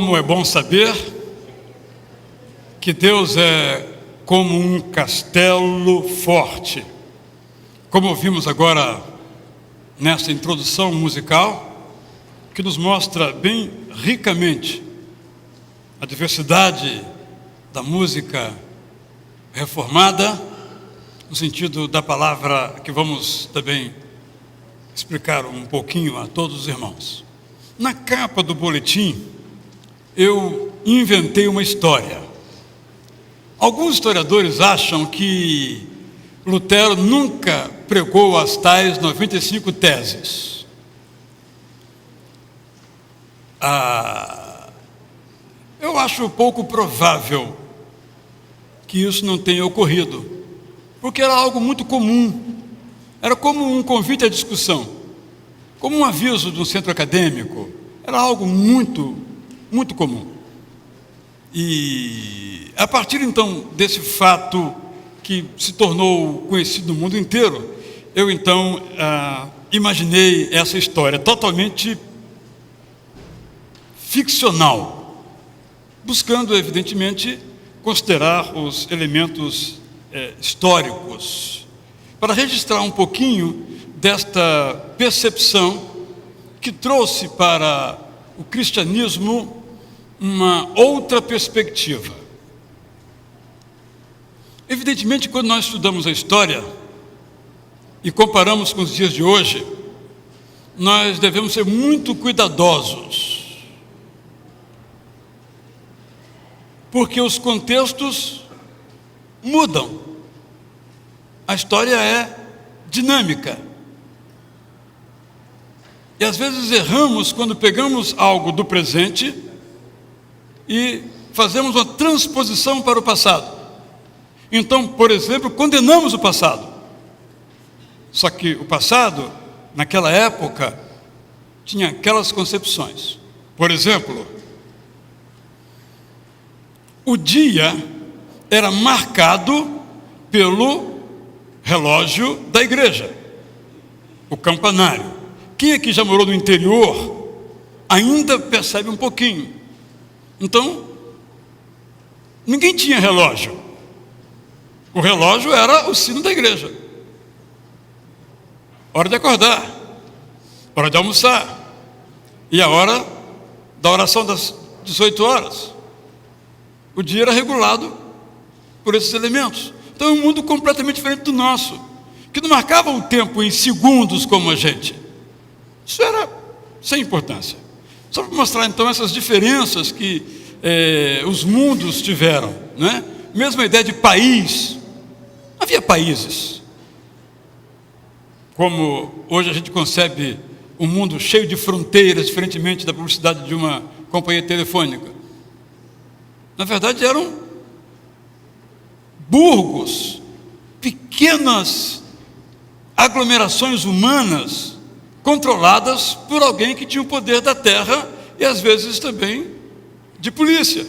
Como é bom saber que Deus é como um castelo forte. Como vimos agora nessa introdução musical, que nos mostra bem ricamente a diversidade da música reformada, no sentido da palavra que vamos também explicar um pouquinho a todos os irmãos. Na capa do boletim, eu inventei uma história. Alguns historiadores acham que Lutero nunca pregou as tais 95 teses. Eu acho pouco provável que isso não tenha ocorrido, porque era algo muito comum. Era como um convite à discussão, como um aviso de um centro acadêmico. Era algo muito comum. E a partir então desse fato que se tornou conhecido no mundo inteiro, eu então imaginei essa história totalmente ficcional, buscando evidentemente considerar os elementos históricos, para registrar um pouquinho desta percepção que trouxe para o cristianismo uma outra perspectiva. Evidentemente, quando nós estudamos a história e comparamos com os dias de hoje, nós devemos ser muito cuidadosos, porque os contextos mudam. A história é dinâmica. E às vezes erramos quando pegamos algo do presente e fazemos uma transposição para o passado. Então, por exemplo, condenamos o passado. Só que o passado, naquela época, tinha aquelas concepções. Por exemplo, o dia era marcado pelo relógio da igreja, o campanário. Quem aqui já morou no interior ainda percebe um pouquinho. Então, ninguém tinha relógio. O relógio era o sino da igreja. Hora de acordar, hora de almoçar, e a hora da oração das 18 horas. O dia era regulado por esses elementos. Então é um mundo completamente diferente do nosso, que não marcava o tempo em segundos como a gente. Isso era sem importância. Só para mostrar então essas diferenças que os mundos tiveram, não é? Mesmo a ideia de país. Havia países. Como hoje a gente concebe um mundo cheio de fronteiras, diferentemente da publicidade de uma companhia telefônica. Na verdade eram burgos, pequenas aglomerações humanas controladas por alguém que tinha o poder da terra e às vezes também de polícia.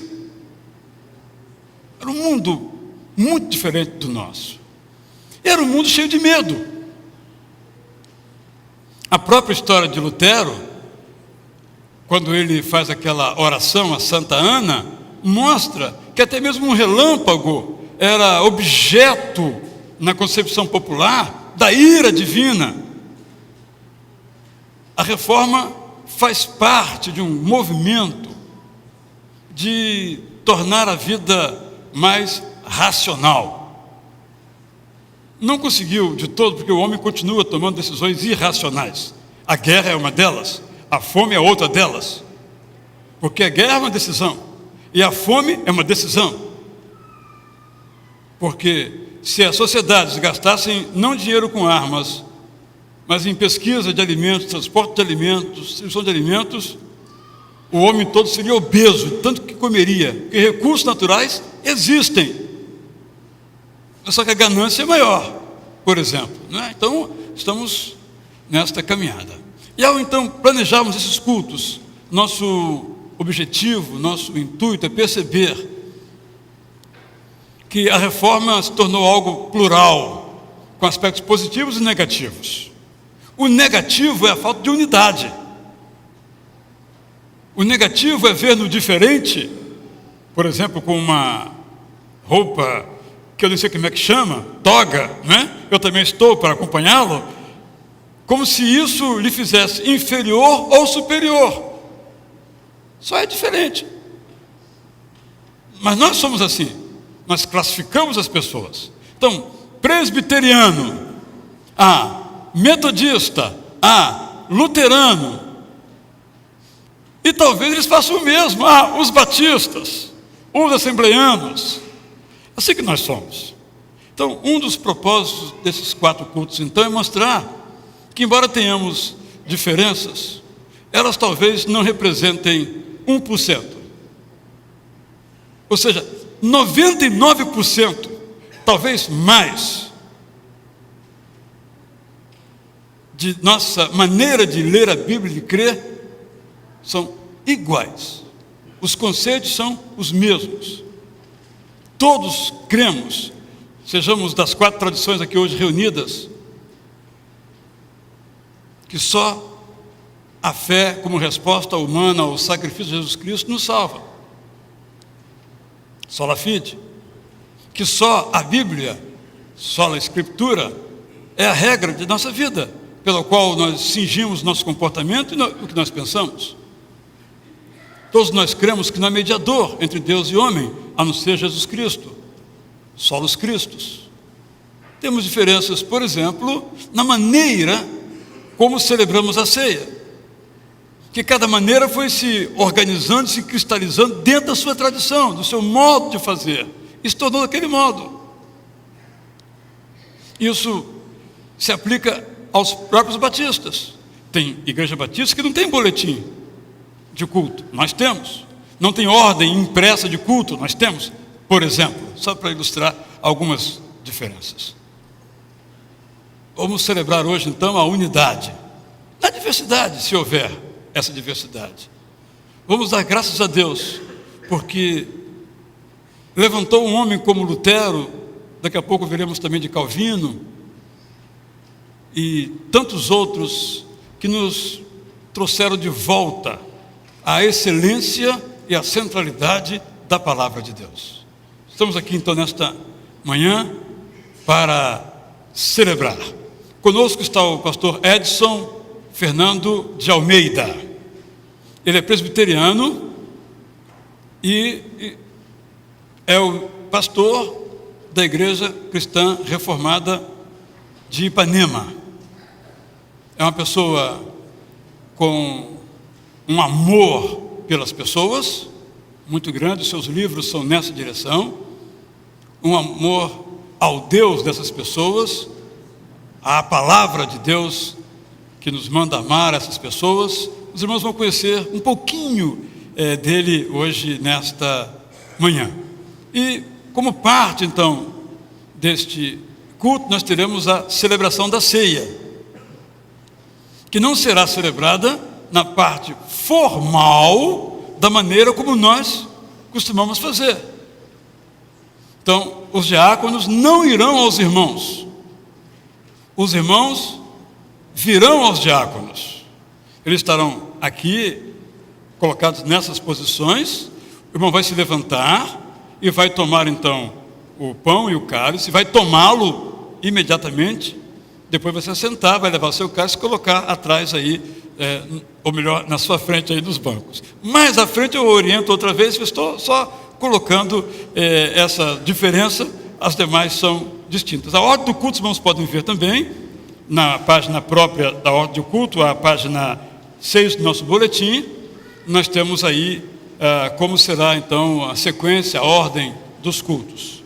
Era um mundo muito diferente do nosso. Era um mundo cheio de medo. A própria história de Lutero, quando ele faz aquela oração a Santa Ana, mostra que até mesmo um relâmpago era objeto, na concepção popular, da ira divina. A reforma faz parte de um movimento de tornar a vida mais racional. Não conseguiu de todo, porque o homem continua tomando decisões irracionais. A guerra é uma delas, a fome é outra delas. Porque a guerra é uma decisão e a fome é uma decisão. Porque se as sociedades gastassem não dinheiro com armas, mas em pesquisa de alimentos, transporte de alimentos, distribuição de alimentos, o homem todo seria obeso, tanto que comeria, porque recursos naturais existem. Só que a ganância é maior, por exemplo, né? Então, estamos nesta caminhada. E ao então planejarmos esses cultos, nosso objetivo, nosso intuito é perceber que a reforma se tornou algo plural, com aspectos positivos e negativos. O negativo é a falta de unidade. O negativo é ver no diferente, por exemplo, com uma roupa que eu não sei como é que chama, toga, né? Eu também estou para acompanhá-lo, como se isso lhe fizesse inferior ou superior. Só é diferente. Mas nós somos assim, nós classificamos as pessoas. Então, presbiteriano, metodista, luterano. E talvez eles façam o mesmo, os batistas, os assembleianos. Assim que nós somos. Então, um dos propósitos desses 4 cultos, então, é mostrar que, embora tenhamos diferenças, elas talvez não representem 1%. Ou seja, 99%, talvez mais, de nossa maneira de ler a Bíblia e de crer, são iguais. Os conceitos são os mesmos. Todos cremos, sejamos das 4 tradições aqui hoje reunidas, que só a fé como resposta humana ao sacrifício de Jesus Cristo nos salva. Sola fide. Que só a Bíblia, sola Escritura, é a regra de nossa vida, pela qual nós cingimos nosso comportamento e o que nós pensamos. Todos nós cremos que não há mediador entre Deus e homem, a não ser Jesus Cristo, solos Cristos. Temos diferenças, por exemplo, na maneira como celebramos a ceia, que cada maneira foi se organizando, se cristalizando dentro da sua tradição, do seu modo de fazer, e se tornou daquele modo. Isso se aplica aos próprios batistas. Tem igreja batista que não tem boletim de culto, nós temos. Não tem ordem impressa de culto, nós temos. Por exemplo, só para ilustrar algumas diferenças. Vamos celebrar hoje então a unidade, na diversidade, se houver essa diversidade. Vamos dar graças a Deus, porque levantou um homem como Lutero, daqui a pouco veremos também de Calvino, e tantos outros que nos trouxeram de volta a excelência e a centralidade da palavra de Deus. Estamos aqui então nesta manhã para celebrar. Conosco está o pastor Edson Fernando de Almeida. Ele é presbiteriano e é o pastor da Igreja Cristã Reformada de Ipanema. É uma pessoa com um amor pelas pessoas muito grande, seus livros são nessa direção, um amor ao Deus dessas pessoas, à palavra de Deus que nos manda amar essas pessoas. Os irmãos vão conhecer um pouquinho dele hoje, nesta manhã. E como parte então deste culto, nós teremos a celebração da ceia, que não será celebrada na parte formal da maneira como nós costumamos fazer. Então, os diáconos não irão aos irmãos. Os irmãos virão aos diáconos. Eles estarão aqui, colocados nessas posições. O irmão vai se levantar e vai tomar então o pão e o cálice, vai tomá-lo imediatamente. Depois vai se assentar, vai levar o seu cálice e colocar atrás aí, ou melhor, na sua frente aí nos bancos. Mais à frente eu oriento outra vez, eu estou só colocando essa diferença, as demais são distintas. A ordem do culto, os irmãos podem ver também, na página própria da ordem do culto, a página 6 do nosso boletim, nós temos aí como será então a sequência, a ordem dos cultos.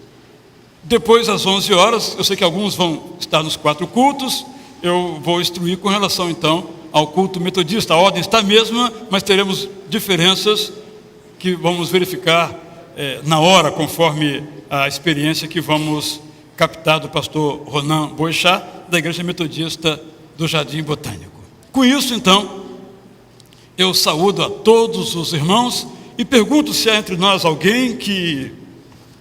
Depois, às 11 horas, eu sei que alguns vão estar nos 4 cultos, eu vou instruir com relação então ao culto metodista. A ordem está a mesma, mas teremos diferenças que vamos verificar na hora, conforme a experiência que vamos captar do pastor Ronan Boixá, da Igreja Metodista do Jardim Botânico. Com isso, então, eu saúdo a todos os irmãos e pergunto se há entre nós alguém que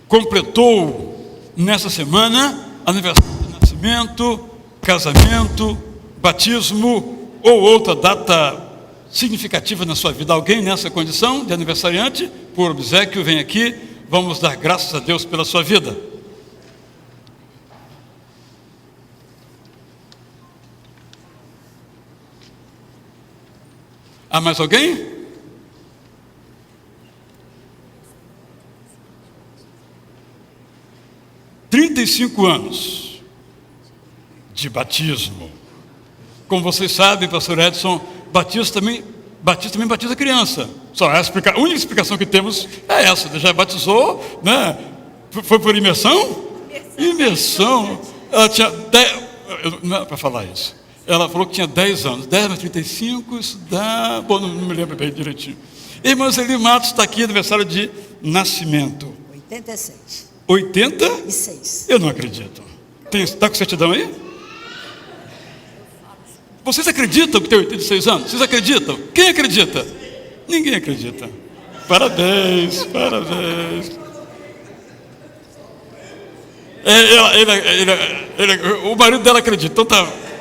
completou nessa semana aniversário de nascimento, casamento, batismo ou outra data significativa na sua vida. Alguém nessa condição de aniversariante, por obséquio, vem aqui. Vamos dar graças a Deus pela sua vida. Há mais alguém? anos de batismo. Como vocês sabem, pastor Edson, batismo também batiza criança. Só a única explicação que temos é essa. Já batizou, né? Foi por imersão? Imersão. Ela tinha 10, não é para falar isso. Ela falou que tinha 10 anos. 10 mais 35, isso dá... Bom, não me lembro bem direitinho. Irmã Eli Matos está aqui, aniversário de nascimento. 87. 86? Eu não acredito. Está com certidão aí? Vocês acreditam que tem 86 anos? Vocês acreditam? Quem acredita? Ninguém acredita. Parabéns, parabéns. O marido dela acredita, então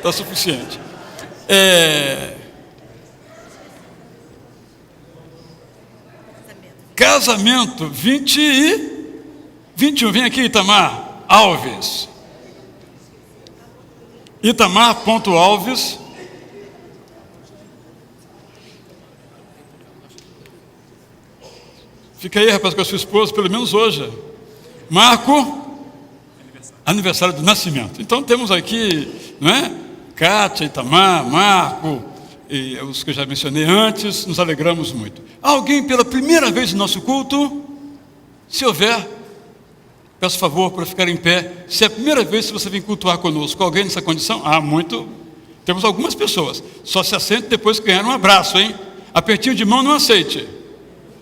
tá suficiente. Casamento 21. Vem aqui, Itamar Alves. Itamar.Alves. Fica aí, rapaz, com a sua esposa, pelo menos hoje. Marco, aniversário de nascimento. Então temos aqui, não é? Kátia, Itamar, Marco, e os que eu já mencionei antes, nos alegramos muito. Alguém pela primeira vez no nosso culto? Se houver, peço favor para ficar em pé. Se é a primeira vez que você vem cultuar conosco, alguém nessa condição? Muito. Temos algumas pessoas. Só se assente depois que ganhar um abraço, hein? Apertinho de mão não aceite.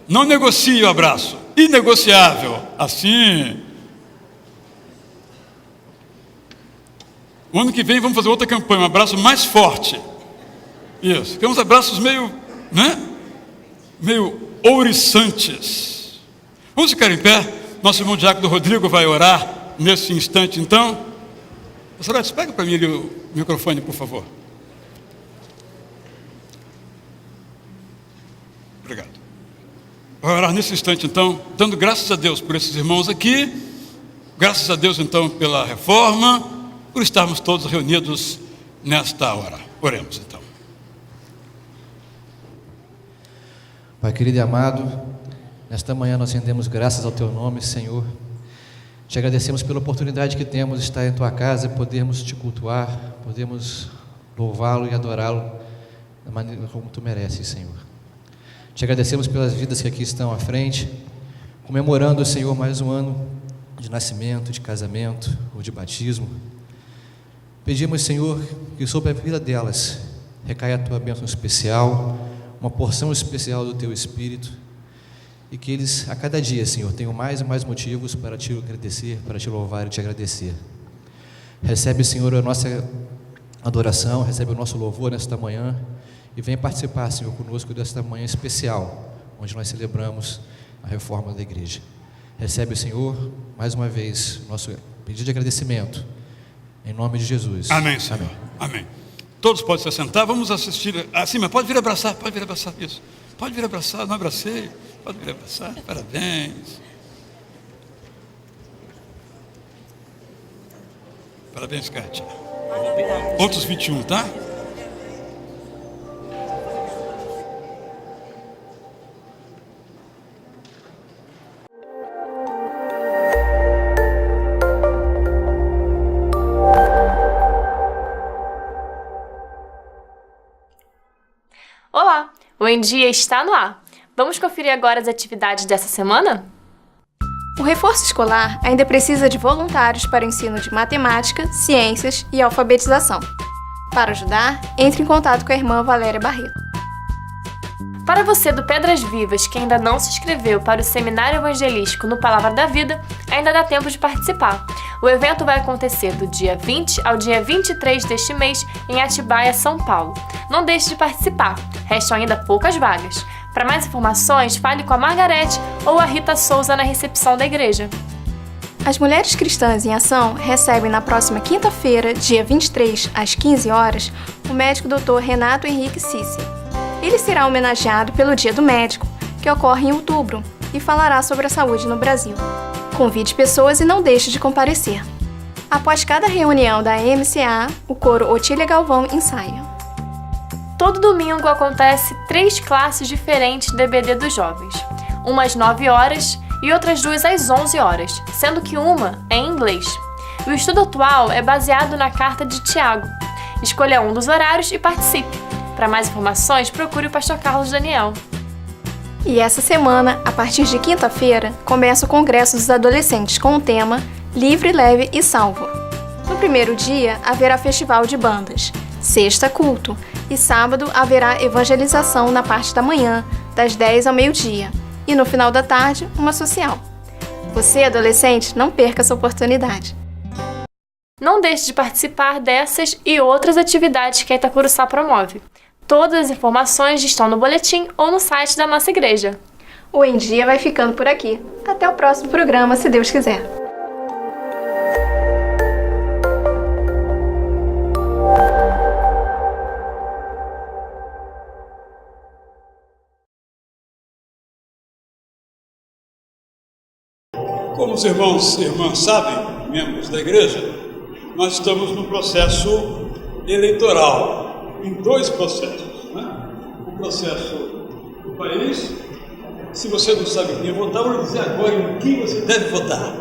Não negocie o abraço. Inegociável. Assim. O ano que vem vamos fazer outra campanha, um abraço mais forte. Isso. Tem uns abraços meio, né? Meio ouriçantes. Vamos ficar em pé. Nosso irmão Diácono Rodrigo vai orar nesse instante, então. Pastor Edson, pega para mim ali o microfone, por favor. Obrigado. Vai orar nesse instante, então, dando graças a Deus por esses irmãos aqui. Graças a Deus, então, pela reforma, por estarmos todos reunidos nesta hora. Oremos, então. Pai querido e amado, nesta manhã nós rendemos graças ao Teu nome, Senhor. Te agradecemos pela oportunidade que temos de estar em Tua casa, podermos Te cultuar, podemos louvá-lo e adorá-lo da maneira como Tu mereces, Senhor. Te agradecemos pelas vidas que aqui estão à frente, comemorando, Senhor, mais um ano de nascimento, de casamento ou de batismo. Pedimos, Senhor, que sobre a vida delas recaia a Tua bênção especial, uma porção especial do Teu Espírito, e que eles, a cada dia, Senhor, tenham mais e mais motivos para Te agradecer, para Te louvar e Te agradecer. Recebe, Senhor, a nossa adoração, recebe o nosso louvor nesta manhã, e vem participar, Senhor, conosco desta manhã especial, onde nós celebramos a reforma da igreja. Recebe, Senhor, mais uma vez, nosso pedido de agradecimento, em nome de Jesus. Amém, Senhor. Amém. Amém. Todos podem se assentar, vamos assistir. Assim, mas pode vir abraçar, isso. Pode vir abraçar, não abracei. Pode vir abraçar, parabéns. Parabéns, Kátia. Outros 21, tá? Olá, o Em Dia está no ar. Vamos conferir agora as atividades dessa semana? O reforço escolar ainda precisa de voluntários para o ensino de matemática, ciências e alfabetização. Para ajudar, entre em contato com a irmã Valéria Barreto. Para você do Pedras Vivas que ainda não se inscreveu para o Seminário Evangelístico no Palavra da Vida, ainda dá tempo de participar. O evento vai acontecer do dia 20 ao dia 23 deste mês em Atibaia, São Paulo. Não deixe de participar, restam ainda poucas vagas. Para mais informações, fale com a Margarete ou a Rita Souza na recepção da igreja. As Mulheres Cristãs em Ação recebem na próxima quinta-feira, dia 23, às 15 horas, o médico Dr. Renato Henrique Cícia. Ele será homenageado pelo Dia do Médico, que ocorre em outubro, e falará sobre a saúde no Brasil. Convide pessoas e não deixe de comparecer. Após cada reunião da MCA, o coro Otília Galvão ensaia. Todo domingo acontece 3 classes diferentes de EBD dos jovens. Uma às 9 horas e outras 2 às 11 horas, sendo que uma é em inglês. O estudo atual é baseado na carta de Tiago. Escolha um dos horários e participe. Para mais informações, procure o pastor Carlos Daniel. E essa semana, a partir de quinta-feira, começa o Congresso dos Adolescentes com o tema Livre, Leve e Salvo. No primeiro dia, haverá festival de bandas, sexta, culto, e sábado haverá evangelização na parte da manhã, das 10 ao meio-dia, e no final da tarde, uma social. Você, adolescente, não perca essa oportunidade. Não deixe de participar dessas e outras atividades que a Itacuruçá promove. Todas as informações estão no boletim ou no site da nossa igreja. O Em Dia vai ficando por aqui. Até o próximo programa, se Deus quiser. Como os irmãos e irmãs sabem, membros da igreja, nós estamos no processo eleitoral, em 2 processos, né? O processo do país. Se você não sabe quem votar, eu vou dizer agora em quem você deve votar.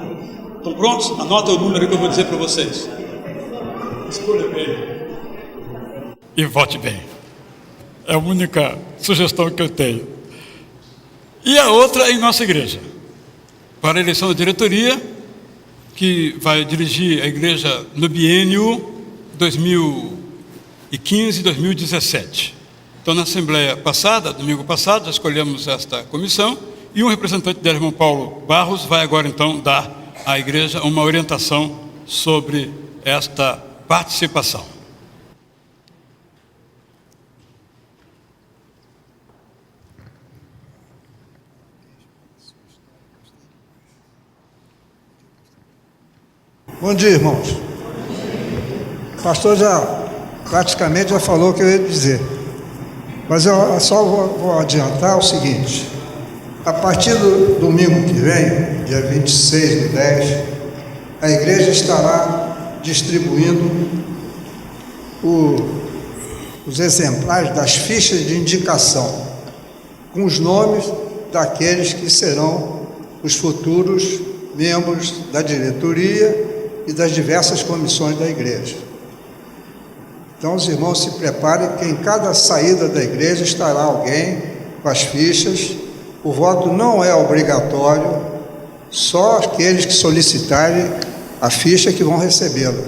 Estão prontos? Anota o número que eu vou dizer para vocês. Escolha bem. E vote bem. É a única sugestão que eu tenho. E a outra é em nossa igreja, para a eleição da diretoria, que vai dirigir a igreja no biênio 2015-2017. Então, na assembleia passada, domingo passado, já escolhemos esta comissão, e um representante dela, irmão Paulo Barros, vai agora então dar à igreja uma orientação sobre esta participação. Bom dia, irmãos. O pastor praticamente já falou o que eu ia dizer. Mas eu só vou adiantar o seguinte. A partir do domingo que vem, dia 26/10, a igreja estará distribuindo os exemplares das fichas de indicação, com os nomes daqueles que serão os futuros membros da diretoria e das diversas comissões da igreja. Então os irmãos se preparem, que em cada saída da igreja estará alguém com as fichas. O voto não é obrigatório, só aqueles que solicitarem a ficha que vão recebê-la.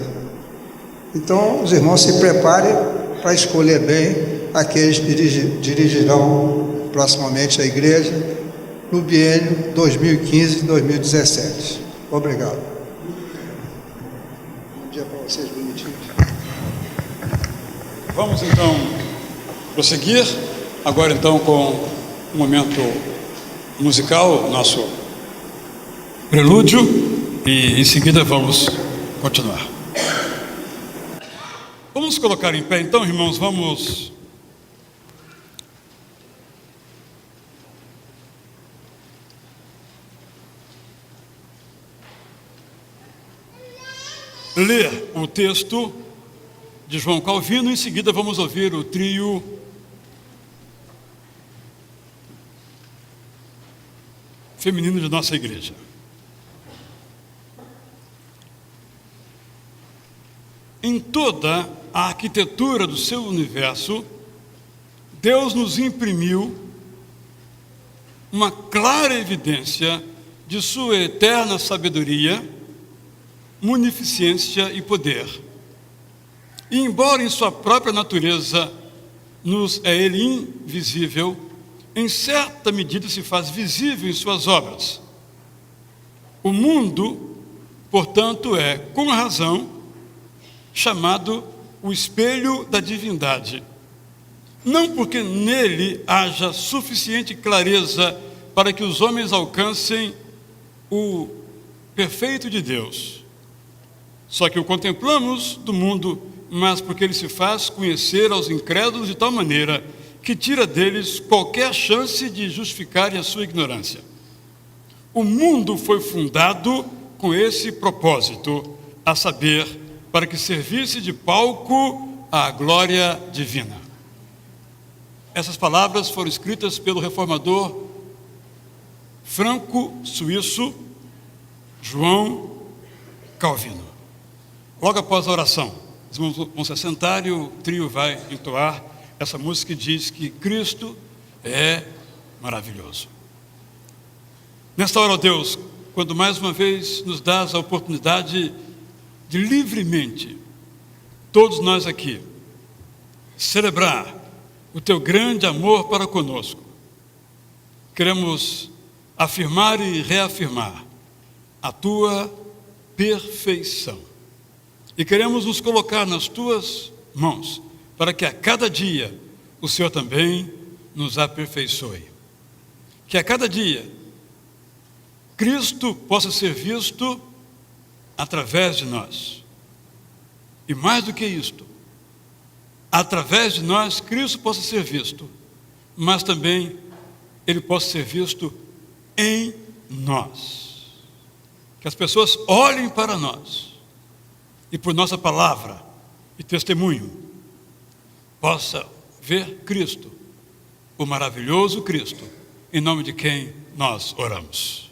Então os irmãos se preparem para escolher bem aqueles que dirigirão proximamente a igreja no biênio 2015-2017. Obrigado. Bom dia para vocês, bonitinhos. Vamos então prosseguir, agora então com um momento musical, nosso prelúdio, e em seguida vamos continuar. Vamos colocar em pé então, irmãos, vamos ler o texto de João Calvino. Em seguida vamos ouvir o trio feminino de nossa igreja. Em toda a arquitetura do seu universo, Deus nos imprimiu uma clara evidência de sua eterna sabedoria, munificência e poder. E embora em sua própria natureza nos é ele invisível, em certa medida se faz visível em suas obras. O mundo, portanto, é, com razão, chamado o espelho da divindade. Não porque nele haja suficiente clareza para que os homens alcancem o perfeito de Deus. Só que o contemplamos do mundo, mas porque ele se faz conhecer aos incrédulos de tal maneira que tira deles qualquer chance de justificarem a sua ignorância. O mundo foi fundado com esse propósito, a saber, para que servisse de palco à glória divina. Essas palavras foram escritas pelo reformador franco-suíço João Calvino. Logo após a oração, os irmãos vão se assentar e o trio vai entoar essa música que diz que Cristo é maravilhoso. Nesta hora, ó Deus, quando mais uma vez nos dás a oportunidade de livremente, todos nós aqui, celebrar o teu grande amor para conosco, queremos afirmar e reafirmar a tua perfeição. E queremos nos colocar nas tuas mãos, para que a cada dia o Senhor também nos aperfeiçoe. Que a cada dia Cristo possa ser visto através de nós. E mais do que isto, através de nós Cristo possa ser visto, mas também Ele possa ser visto em nós. Que as pessoas olhem para nós e por nossa palavra e testemunho possa ver Cristo, o maravilhoso Cristo, em nome de quem nós oramos.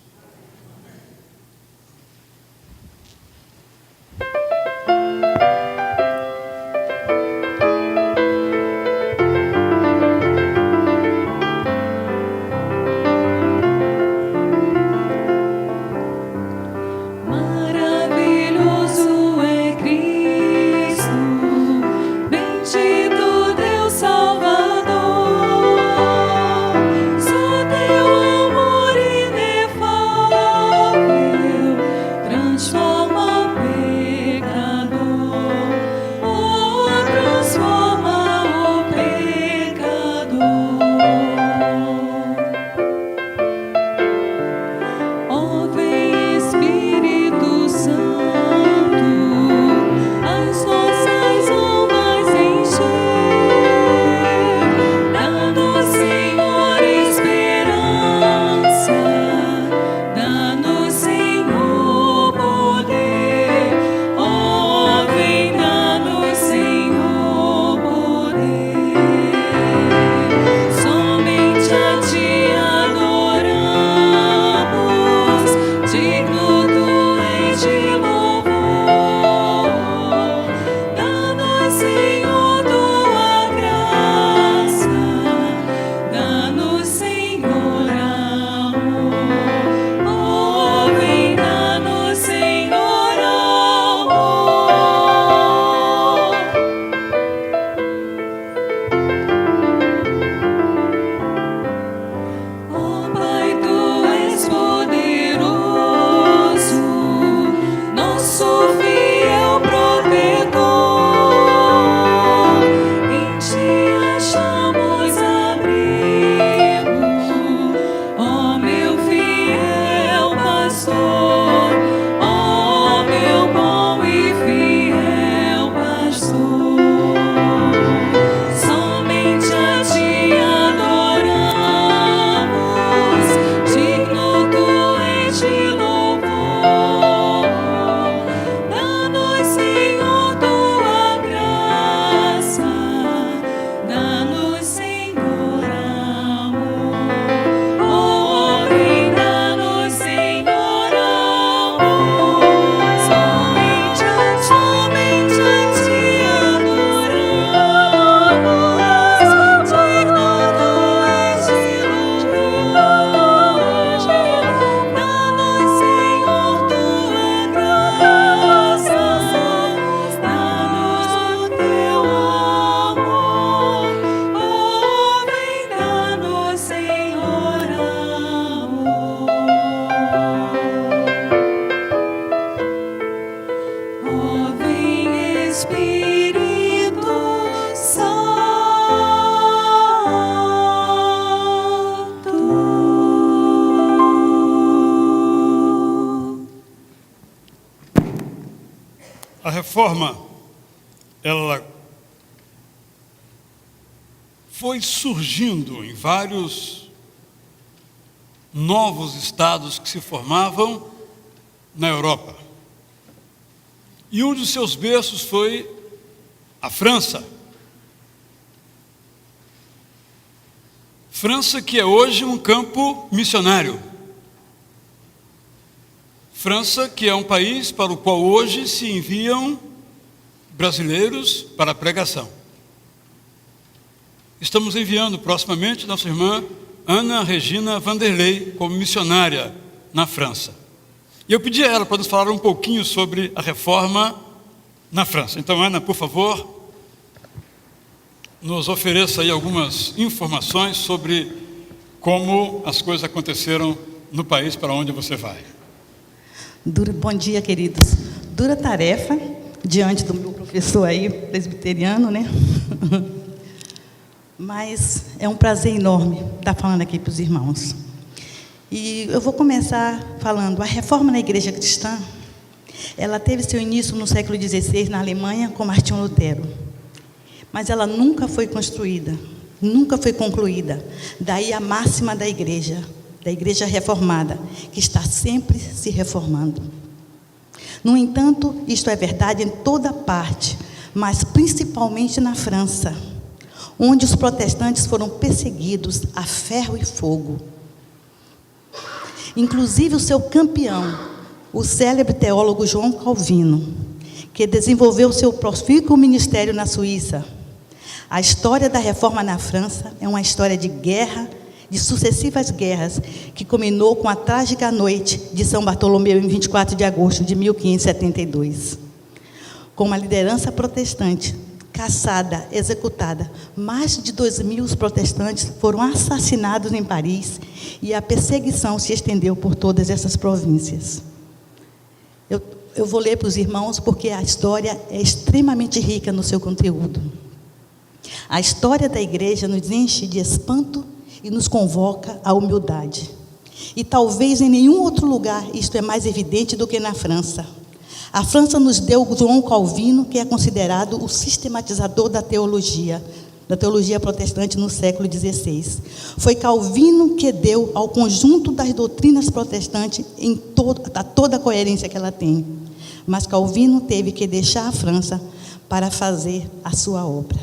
reforma, ela foi surgindo em vários novos estados que se formavam na Europa. E um dos seus berços foi a França. França, que é hoje um campo missionário. França, que é um país para o qual hoje se enviam brasileiros para a pregação. Estamos enviando proximamente nossa irmã Ana Regina Vanderlei como missionária na França. E eu pedi a ela para nos falar um pouquinho sobre a reforma na França. Então, Ana, por favor, nos ofereça aí algumas informações sobre como as coisas aconteceram no país para onde você vai. Bom dia, queridos. Dura tarefa, diante do meu professor aí, presbiteriano, né? Mas é um prazer enorme estar falando aqui para os irmãos. E eu vou começar falando, a reforma na igreja cristã, ela teve seu início no século XVI, na Alemanha, com Martinho Lutero. Mas ela nunca foi construída, nunca foi concluída. Daí a máxima da igreja reformada, que está sempre se reformando. No entanto, isto é verdade em toda parte, mas principalmente na França, onde os protestantes foram perseguidos a ferro e fogo. Inclusive o seu campeão, o célebre teólogo João Calvino, que desenvolveu seu profícuo ministério na Suíça. A história da reforma na França é uma história de guerra, de sucessivas guerras, que culminou com a trágica noite de São Bartolomeu, em 24 de agosto de 1572. Com uma liderança protestante caçada, executada, mais de 2.000 protestantes foram assassinados em Paris e a perseguição se estendeu por todas essas províncias. Eu vou ler para os irmãos porque a história é extremamente rica no seu conteúdo. A história da igreja nos enche de espanto e nos convoca à humildade. E talvez em nenhum outro lugar isto é mais evidente do que na França. A França nos deu João Calvino, que é considerado o sistematizador da teologia protestante no século XVI. Foi Calvino que deu ao conjunto das doutrinas protestantes toda a coerência que ela tem. Mas Calvino teve que deixar a França para fazer a sua obra.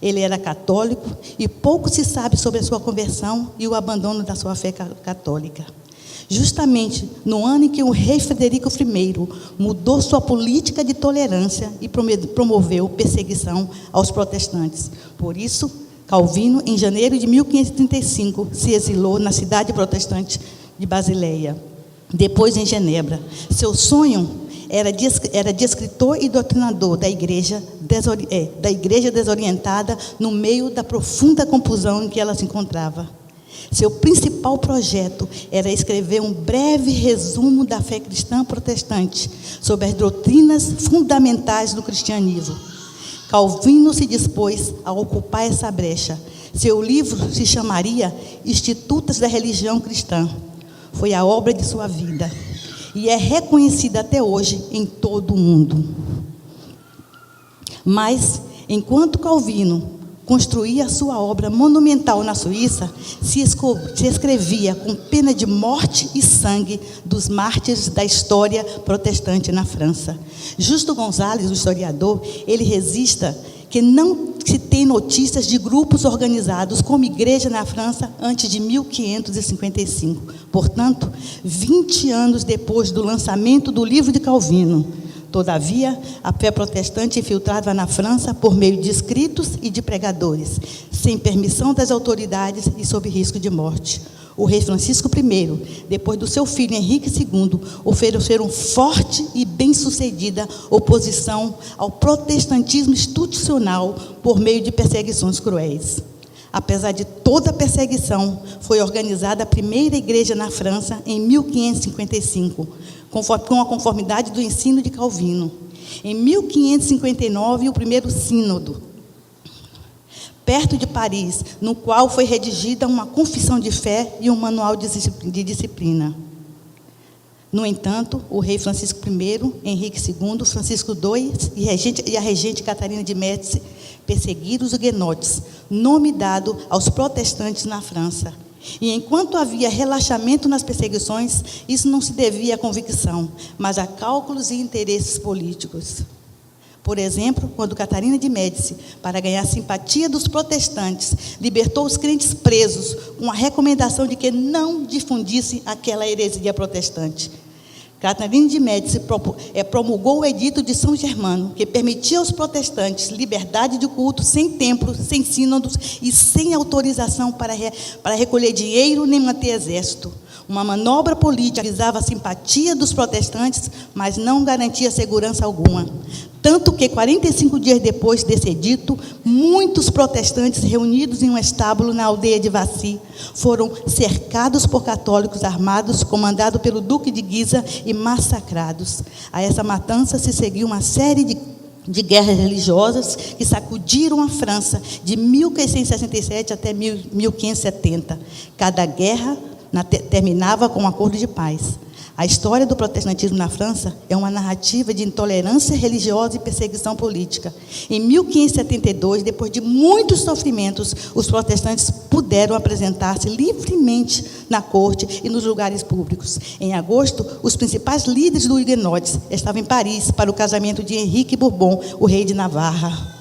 Ele era católico e pouco se sabe sobre a sua conversão e o abandono da sua fé católica. Justamente no ano em que o rei Frederico I mudou sua política de tolerância e promoveu perseguição aos protestantes. Por isso, Calvino, em janeiro de 1535, se exilou na cidade protestante de Basileia, depois em Genebra. Seu sonho era de escritor e doutrinador da igreja desorientada no meio da profunda confusão em que ela se encontrava. Seu principal projeto era escrever um breve resumo da fé cristã protestante sobre as doutrinas fundamentais do cristianismo. Calvino se dispôs a ocupar essa brecha. Seu livro se chamaria Institutos da Religião Cristã. Foi a obra de sua vida e é reconhecida até hoje em todo o mundo. Mas, enquanto Calvino construía sua obra monumental na Suíça, se escrevia com pena de morte e sangue dos mártires da história protestante na França. Justo Gonzalez, o historiador, ele registra que não se tem notícias de grupos organizados como igreja na França antes de 1555. Portanto, 20 anos depois do lançamento do livro de Calvino. Todavia, a fé protestante infiltrava na França por meio de escritos e de pregadores, sem permissão das autoridades e sob risco de morte. O rei Francisco I, depois do seu filho Henrique II, ofereceram forte e bem-sucedida oposição ao protestantismo institucional por meio de perseguições cruéis. Apesar de toda a perseguição, foi organizada a primeira igreja na França em 1555, com a conformidade do ensino de Calvino. Em 1559, o primeiro sínodo, perto de Paris, no qual foi redigida uma confissão de fé e um manual de disciplina. No entanto, o rei Francisco I, Henrique II, Francisco II e a regente Catarina de Médici perseguiram os huguenotes, nome dado aos protestantes na França. E enquanto havia relaxamento nas perseguições, isso não se devia à convicção, mas a cálculos e interesses políticos. Por exemplo, quando Catarina de Médici, para ganhar a simpatia dos protestantes, libertou os crentes presos com a recomendação de que não difundissem aquela heresia protestante. Catarina de Médici promulgou o Edito de São Germano, que permitia aos protestantes liberdade de culto sem templos, sem sínodos e sem autorização para recolher dinheiro nem manter exército. Uma manobra política que visava a simpatia dos protestantes, mas não garantia segurança alguma. Tanto que, 45 dias depois desse edito, muitos protestantes reunidos em um estábulo na aldeia de Vassy foram cercados por católicos armados, comandados pelo Duque de Guisa, e massacrados. A essa matança se seguiu uma série de guerras religiosas que sacudiram a França de 1567 até 1570. Cada guerra terminava com um acordo de paz. A história do protestantismo na França é uma narrativa de intolerância religiosa e perseguição política. Em 1572, depois de muitos sofrimentos, os protestantes puderam apresentar-se livremente na corte e nos lugares públicos. Em agosto, os principais líderes do huguenotes estavam em Paris para o casamento de Henrique Bourbon, o rei de Navarra,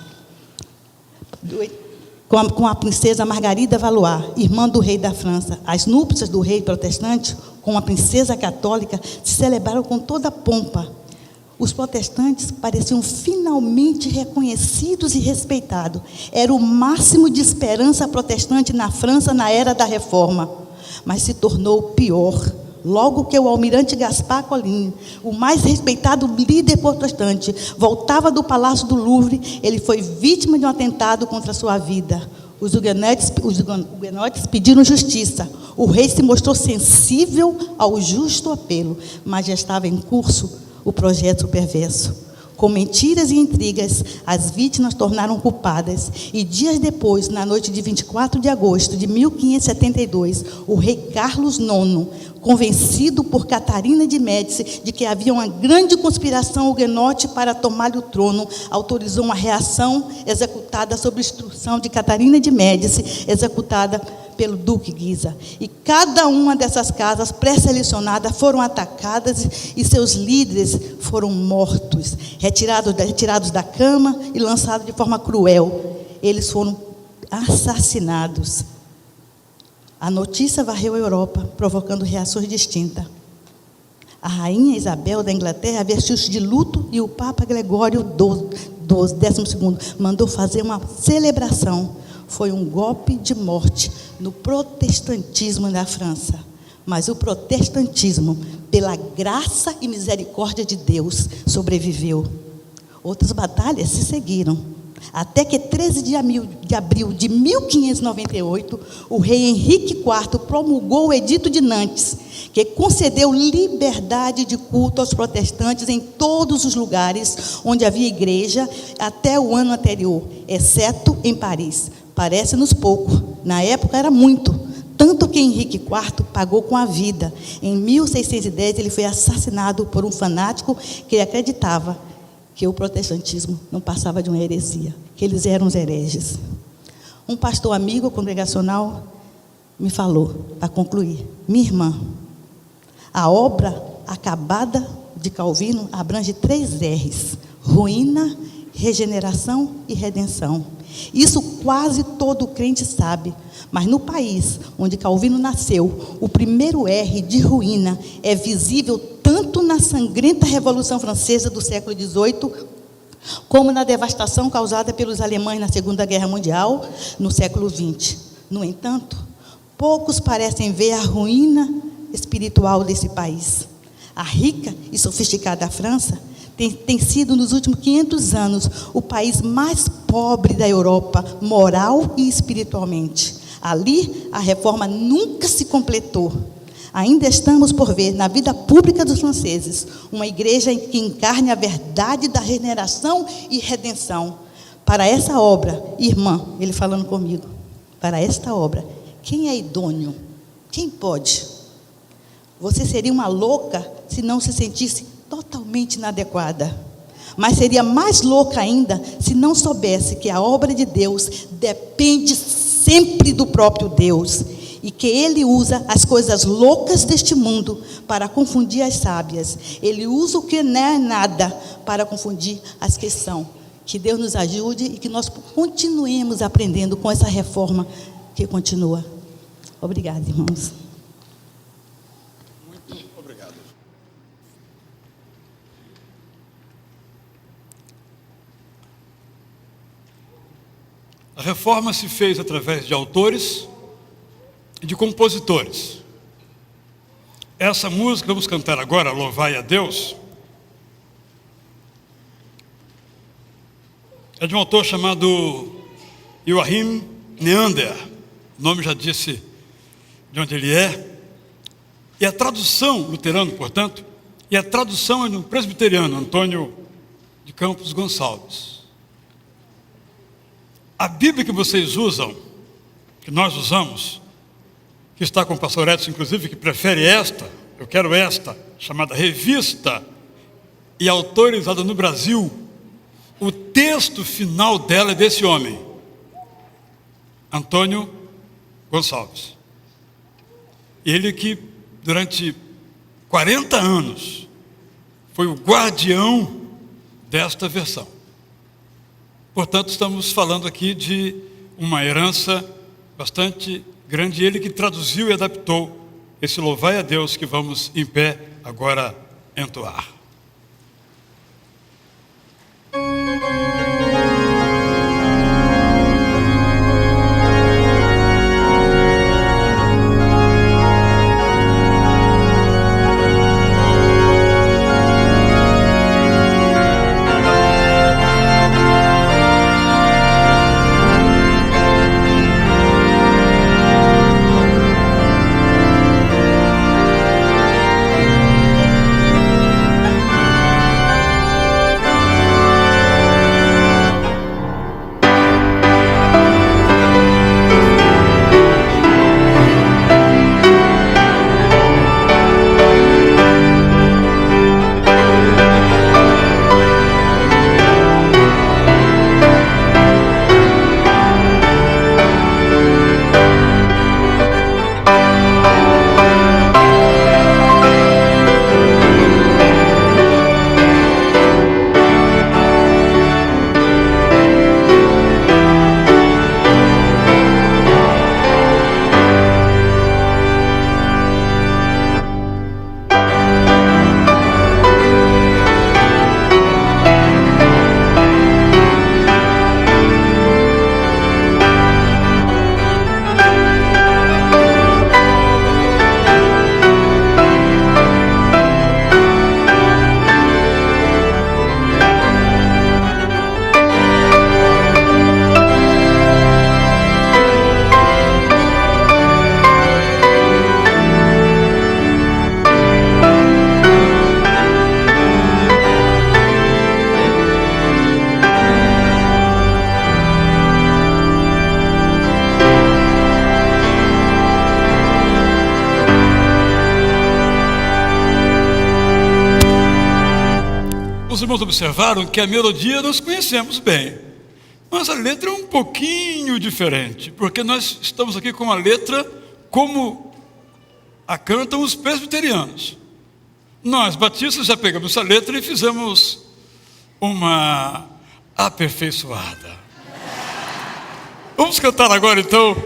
com a princesa Margarida Valois, irmã do rei da França. As núpcias do rei protestante com a princesa católica se celebraram com toda a pompa. Os protestantes pareciam finalmente reconhecidos e respeitados. Era o máximo de esperança protestante na França na era da Reforma. Mas se tornou pior. Logo que o almirante Gaspar Coligny, o mais respeitado líder protestante, voltava do Palácio do Louvre, ele foi vítima de um atentado contra a sua vida. Os huguenotes pediram justiça. O rei se mostrou sensível ao justo apelo, mas já estava em curso o projeto perverso. Com mentiras e intrigas, as vítimas tornaram culpadas. E dias depois, na noite de 24 de agosto de 1572, o rei Carlos IX, convencido por Catarina de Médici de que havia uma grande conspiração huguenote para tomar-lhe o trono, autorizou uma reação executada sob instrução de Catarina de Médici, executada pelo Duque Guisa. E cada uma dessas casas pré-selecionadas foram atacadas e seus líderes foram mortos, retirados da cama e lançados de forma cruel. Eles foram assassinados. A notícia varreu a Europa, provocando reações distintas. A rainha Isabel da Inglaterra vestiu-se de luto e o Papa Gregório XII mandou fazer uma celebração. Foi um golpe de morte no protestantismo na França. Mas o protestantismo, pela graça e misericórdia de Deus, sobreviveu. Outras batalhas se seguiram. Até que 13 de abril de 1598, o rei Henrique IV promulgou o Edito de Nantes, que concedeu liberdade de culto aos protestantes em todos os lugares onde havia igreja até o ano anterior, exceto em Paris. Parece-nos pouco, na época era muito, tanto que Henrique IV pagou com a vida. Em 1610, ele foi assassinado por um fanático que acreditava que o protestantismo não passava de uma heresia, que eles eram os hereges. Um pastor amigo congregacional me falou, para concluir: minha irmã, a obra acabada de Calvino abrange 3 R's: ruína, regeneração e redenção. Isso quase todo crente sabe, mas no país onde Calvino nasceu, o primeiro R de ruína é visível tanto na sangrenta Revolução Francesa do século XVIII, como na devastação causada pelos alemães na Segunda Guerra Mundial, no século XX. No entanto, poucos parecem ver a ruína espiritual desse país. A rica e sofisticada França tem sido, nos últimos 500 anos, o país mais pobre da Europa, moral e espiritualmente. Ali, a reforma nunca se completou. Ainda estamos por ver, na vida pública dos franceses, uma igreja que encarne a verdade da regeneração e redenção. Para essa obra, irmã, ele falando comigo, para esta obra, quem é idôneo? Quem pode? Você seria uma louca se não se sentisse totalmente inadequada. Mas seria mais louca ainda se não soubesse que a obra de Deus depende sempre do próprio Deus e que Ele usa as coisas loucas deste mundo para confundir as sábias. Ele usa o que não é nada para confundir as que são. Que Deus nos ajude e que nós continuemos aprendendo com essa reforma que continua. Obrigada, irmãos. Muito obrigado. A reforma se fez através de autores e de compositores. Essa música que vamos cantar agora, Louvai a Deus, é de um autor chamado Joachim Neander. O nome já disse de onde ele é. E a tradução, luterano, portanto, e a tradução é do presbiteriano Antônio de Campos Gonçalves. A Bíblia que vocês usam, que nós usamos, que está com o pastor Edson, inclusive, que prefere esta, eu quero esta, chamada Revista e autorizada no Brasil, o texto final dela é desse homem, Antônio Gonçalves. Ele que, durante 40 anos, foi o guardião desta versão. Portanto, estamos falando aqui de uma herança bastante grande. Ele que traduziu e adaptou esse Louvai a Deus que vamos em pé agora entoar. Os irmãos observaram que a melodia nós conhecemos bem, mas a letra é um pouquinho diferente, porque nós estamos aqui com a letra como a cantam os presbiterianos. Nós, batistas, já pegamos essa letra e fizemos uma aperfeiçoada. Vamos cantar agora, então,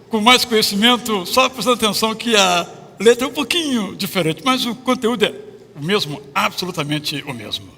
com mais conhecimento, só prestando atenção que a letra é um pouquinho diferente, mas o conteúdo é o mesmo, absolutamente o mesmo.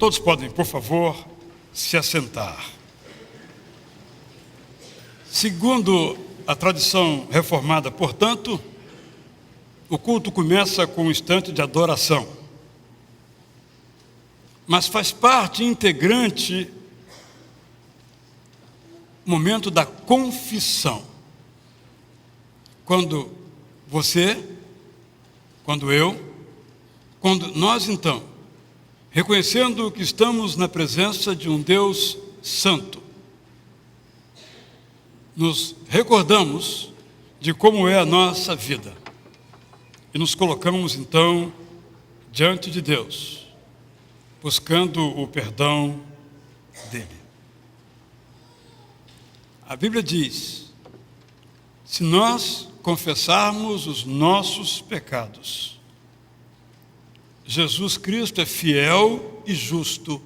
Todos podem, por favor, se assentar. Segundo a tradição reformada, portanto, o culto começa com um instante de adoração. Mas faz parte integrante o momento da confissão. Quando você, quando eu, quando nós então, reconhecendo que estamos na presença de um Deus santo, nos recordamos de como é a nossa vida e nos colocamos então diante de Deus, buscando o perdão dele. A Bíblia diz: se nós confessarmos os nossos pecados, Jesus Cristo é fiel e justo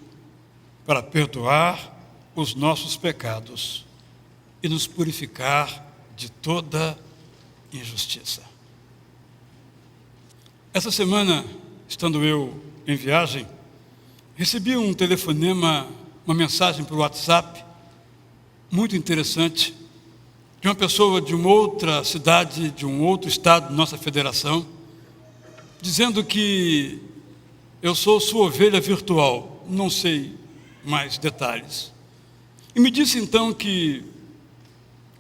para perdoar os nossos pecados e nos purificar de toda injustiça. Essa semana, estando eu em viagem, recebi um telefonema, uma mensagem por WhatsApp, muito interessante, de uma pessoa de uma outra cidade, de um outro estado da nossa federação, dizendo que eu sou sua ovelha virtual, não sei mais detalhes. E me disse então que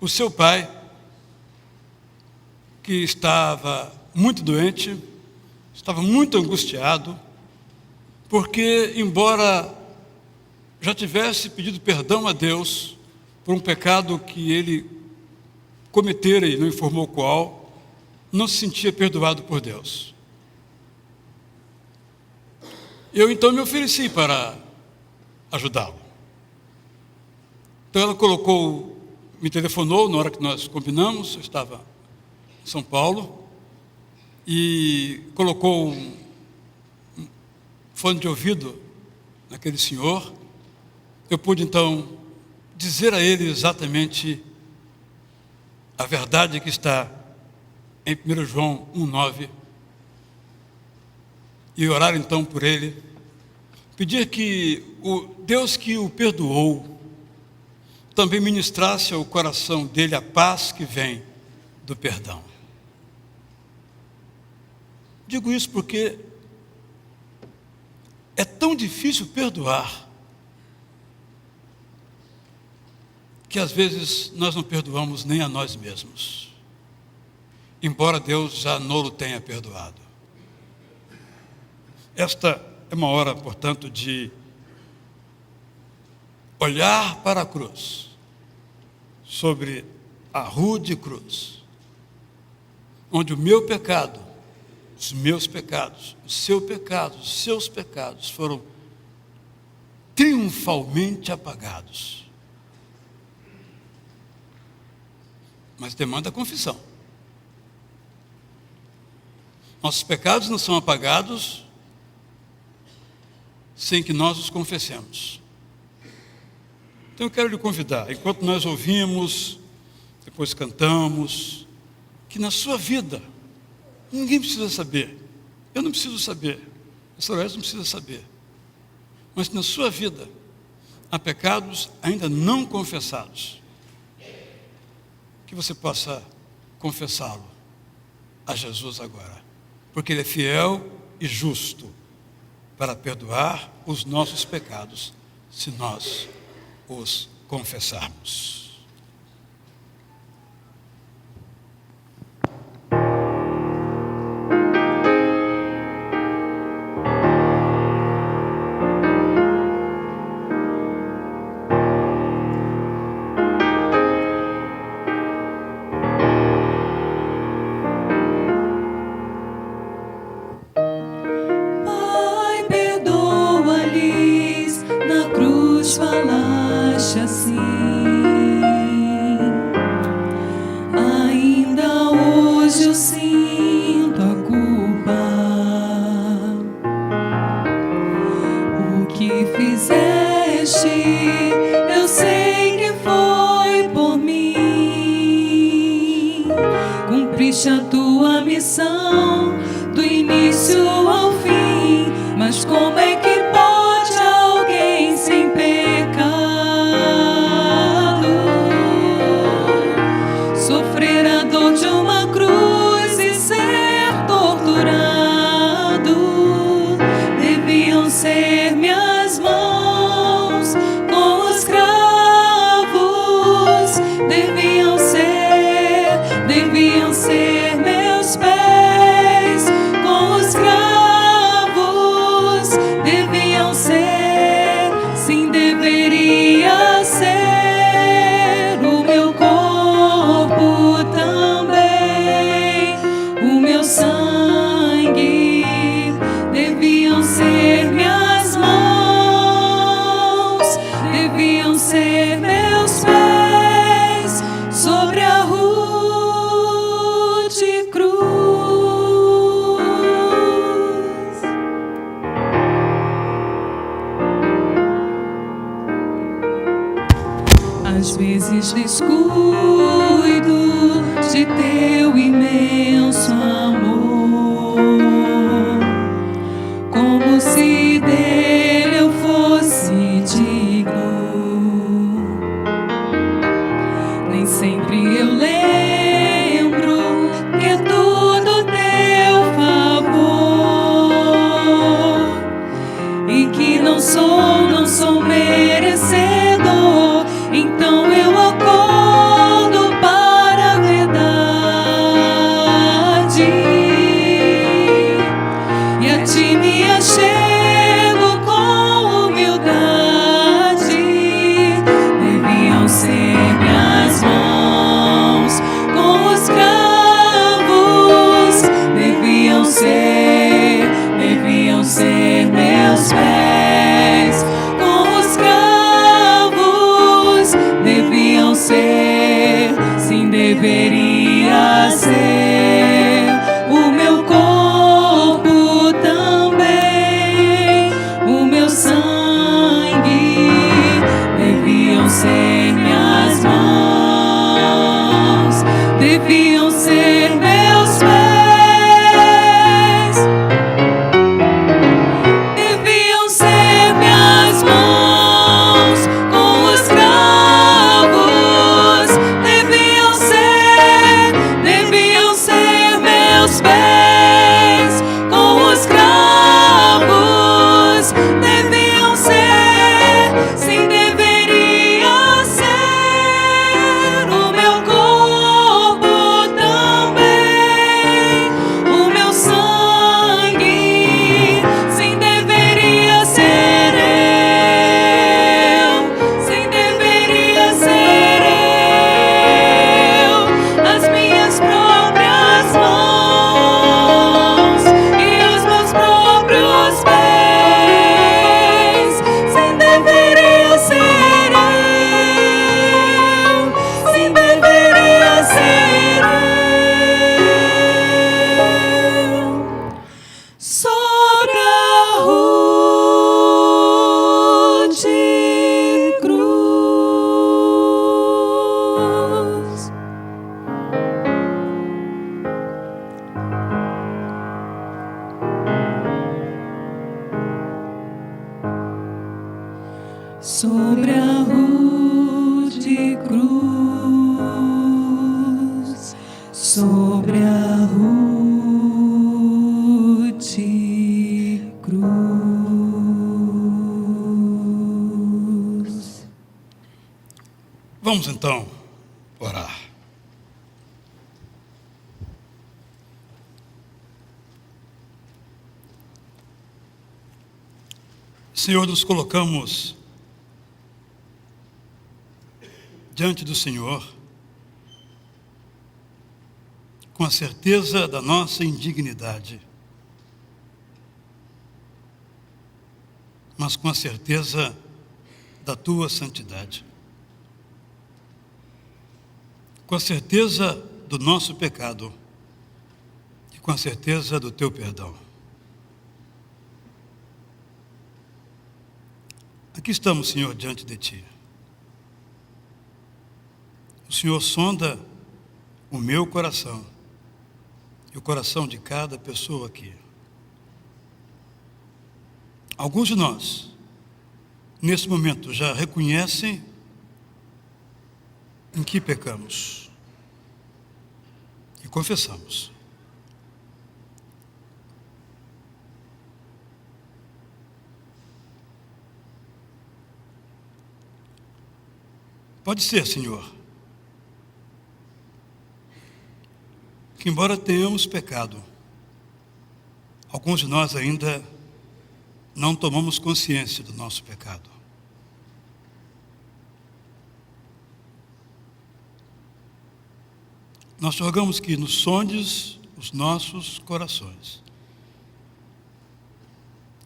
o seu pai, que estava muito doente, estava muito angustiado, porque, embora já tivesse pedido perdão a Deus por um pecado que ele cometera e não informou qual, não se sentia perdoado por Deus. Eu então me ofereci para ajudá-lo. Então ela me telefonou na hora que nós combinamos, eu estava em São Paulo, e colocou um fone de ouvido naquele senhor. Eu pude então dizer a ele exatamente a verdade que está em 1 João 1,9, e orar então por ele, pedir que o Deus que o perdoou também ministrasse ao coração dele a paz que vem do perdão. Digo isso porque é tão difícil perdoar que às vezes nós não perdoamos nem a nós mesmos, embora Deus já não o tenha perdoado. Esta é uma hora, portanto, de olhar para a cruz, sobre a rude cruz, onde o meu pecado, os meus pecados, o seu pecado, os seus pecados foram triunfalmente apagados. Mas demanda confissão. Nossos pecados não são apagados sem que nós os confessemos. Então eu quero lhe convidar, enquanto nós ouvimos, depois cantamos, que na sua vida, ninguém precisa saber, eu não preciso saber, a senhora não precisa saber, mas na sua vida há pecados ainda não confessados, que você possa confessá-lo a Jesus agora, porque Ele é fiel e justo para perdoar os nossos pecados, se nós os confessarmos. Falaste assim, ainda hoje eu sinto a culpa. O que fizeste, eu sei que foi por mim. Cumpriste a tua missão do início ao fim, mas como é que pode como se dele eu fosse digno. Nem sempre eu lembro que é tudo teu favor e que não sou merecedor. Então eu acordo para a verdade e a ti me achego com humildade. Deviam ser minhas mãos com os cravos, deviam ser meus pés com os cravos, deviam ser, sim, deveria ser o meu corpo também, o meu sangue, deviam ser minhas mãos, deviam ser meus pés. Deviam ser minhas mãos com os cravos, deviam ser meus pés com os cravos, deviam ser, sim, deveria ser o meu corpo também, o meu sangue, sim, deveria ser eu, sim, deveria ser eu, as minhas próprias mãos e os meus próprios pés, sim, deveria ser eu, sim, deveria ser eu, sobre a rude cruz. Sobre a rude cruz, sobre a rude cruz. Vamos então orar. Senhor, nos colocamos diante do Senhor com a certeza da nossa indignidade, mas com a certeza da tua santidade, com a certeza do nosso pecado e com a certeza do teu perdão. Aqui estamos, Senhor, diante de ti. O Senhor sonda o meu coração e o coração de cada pessoa aqui. Alguns de nós, nesse momento, já reconhecem em que pecamos e confessamos. Pode ser, Senhor, que embora tenhamos pecado, alguns de nós ainda não tomamos consciência do nosso pecado. Nós te rogamos que nos sondes os nossos corações.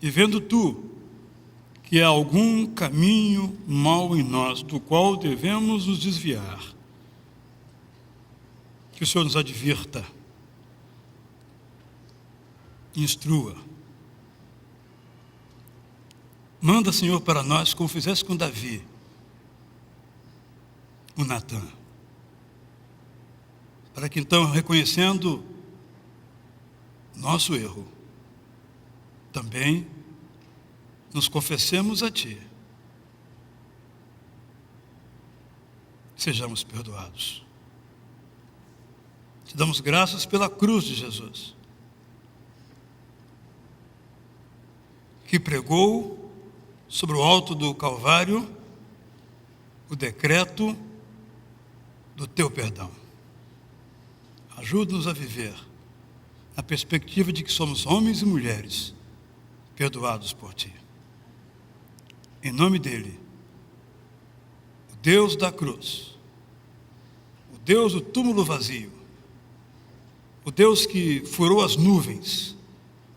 E vendo tu que há algum caminho mau em nós, do qual devemos nos desviar, que o Senhor nos advirta, instrua. Manda, Senhor, para nós, como fizeste com Davi, o Natã, para que então, reconhecendo nosso erro, também nos confessemos a Ti, sejamos perdoados. Te damos graças pela cruz de Jesus, que pregou sobre o alto do Calvário o decreto do Teu perdão. Ajuda-nos a viver na perspectiva de que somos homens e mulheres perdoados por Ti. Em nome dEle, o Deus da cruz, o Deus do túmulo vazio, o Deus que furou as nuvens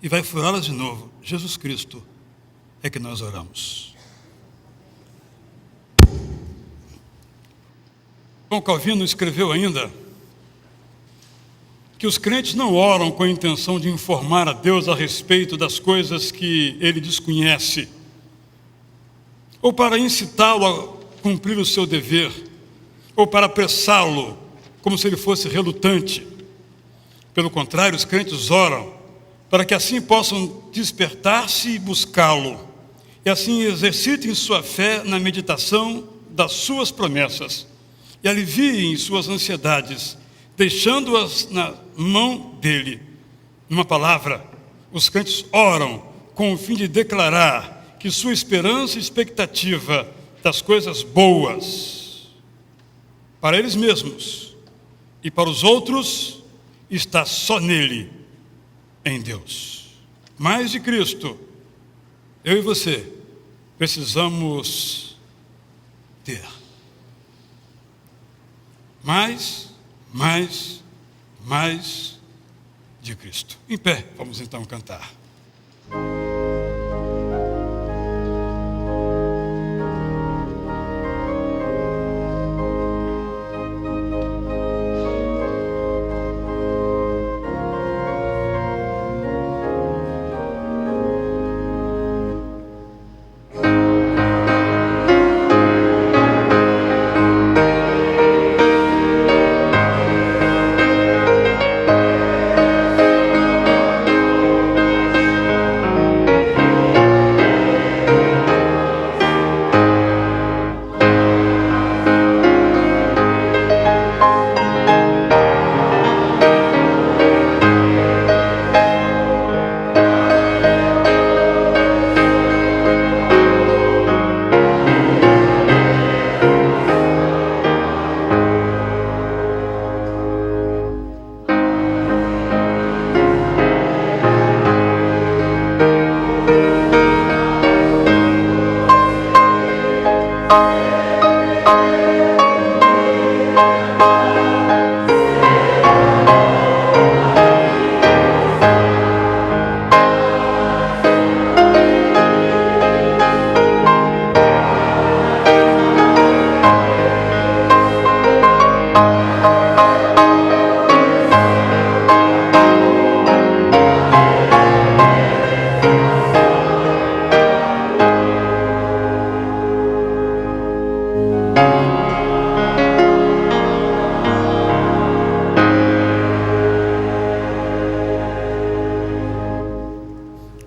e vai furá-las de novo, Jesus Cristo, é que nós oramos. João Calvino escreveu ainda que os crentes não oram com a intenção de informar a Deus a respeito das coisas que Ele desconhece, ou para incitá-lo a cumprir o seu dever, ou para apressá-lo como se ele fosse relutante. Pelo contrário, os crentes oram para que assim possam despertar-se e buscá-lo, e assim exercitem sua fé na meditação das suas promessas, e aliviem suas ansiedades, deixando-as na mão dele. Numa palavra, os crentes oram com o fim de declarar que sua esperança e expectativa das coisas boas, para eles mesmos e para os outros, está só nele, em Deus. Mais de Cristo, eu e você precisamos ter. Mais de Cristo. Em pé, vamos então cantar.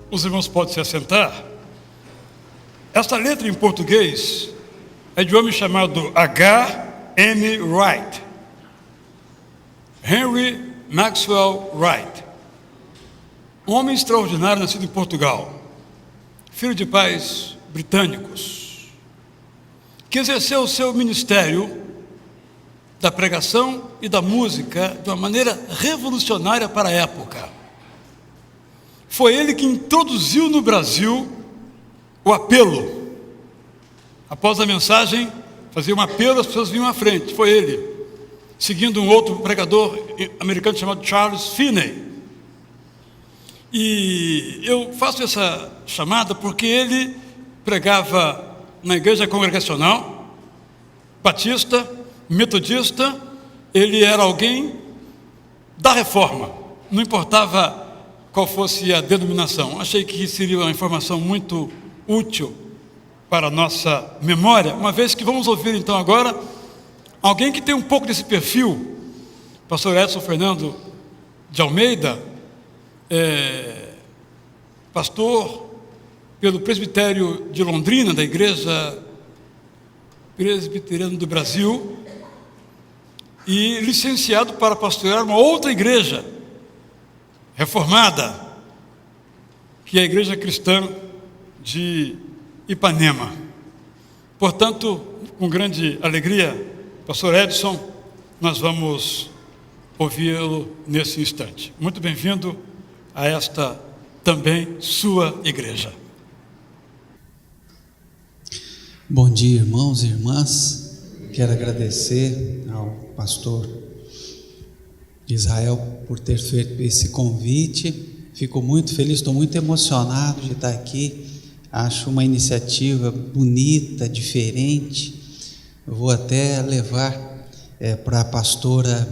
Os irmãos podem se assentar. Esta letra em português é de um homem chamado H.M. Wright. Henry Maxwell Wright. Um homem extraordinário, nascido em Portugal, filho de pais britânicos, que exerceu o seu ministério da pregação e da música de uma maneira revolucionária para a época. Foi ele que introduziu no Brasil o apelo. Após a mensagem, fazia um apelo, as pessoas vinham à frente. Foi ele, seguindo um outro pregador americano chamado Charles Finney. E eu faço essa chamada porque ele pregava na igreja congregacional, batista, metodista. Ele era alguém da reforma, não importava qual fosse a denominação. Achei que seria uma informação muito útil para a nossa memória, uma vez que vamos ouvir então agora alguém que tem um pouco desse perfil. Pastor Edson Fernando de Almeida, pastor pelo presbitério de Londrina, da Igreja Presbiteriana do Brasil, e licenciado para pastorear uma outra igreja reformada, que é a Igreja Cristã de Ipanema. Portanto, com grande alegria, pastor Edson, nós vamos ouvi-lo nesse instante. Muito bem-vindo a esta também sua igreja. Bom dia, irmãos e irmãs. Quero agradecer ao pastor Israel por ter feito esse convite. Fico muito feliz, estou muito emocionado de estar aqui. Acho uma iniciativa bonita, diferente. Eu vou até levar para a pastora